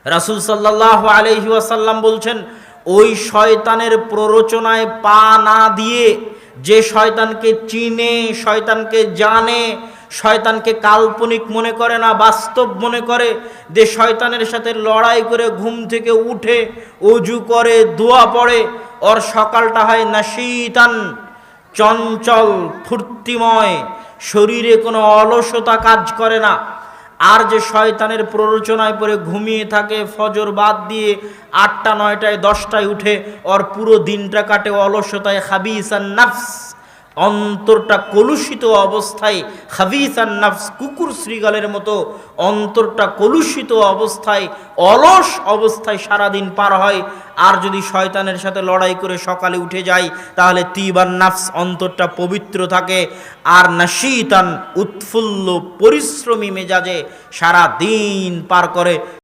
রাসূল সাল্লাল্লাহু আলাইহি ওয়াসাল্লাম বলছেন, ওই শয়তানের প্ররোচনায় পা না দিয়ে, যে শয়তানকে চিনে, শয়তানকে জানে, শয়তানকে কাল্পনিক মনে করে না, বাস্তব মনে করে, যে শয়তানের সাথে লড়াই করে ঘুম থেকে উঠে ওযু করে দোয়া পড়ে, ওর সকালটা হয় নাশীতান, চঞ্চল, ফুর্তিময়, শরীরে কোনো অলসতা কাজ করে না। আর যে শয়তানের প্ররোচনায় পড়ে ঘুমিয়ে থাকে, ফজর বাদ দিয়ে 8টা 9টায় 10টায় উঠে, ওর পুরো দিনটা কাটে অলসতায়, খাবিসান নাফস, অন্তরটা কলুষিত অবস্থায়, খাবিসান নাফস, কুকুর শ্রীগালের মতো অন্তরটা কলুষিত অবস্থায়, অলস অবস্থায় সারাদিন পার হয়। আর যদি শয়তানের সাথে লড়াই করে সকালে উঠে যায়, তাহলে তিবান নাফস, অন্তরটা পবিত্র থাকে। আর নাশীতান, উৎফুল্ল পরিশ্রমী মেজাজে সারা দিন পার করে।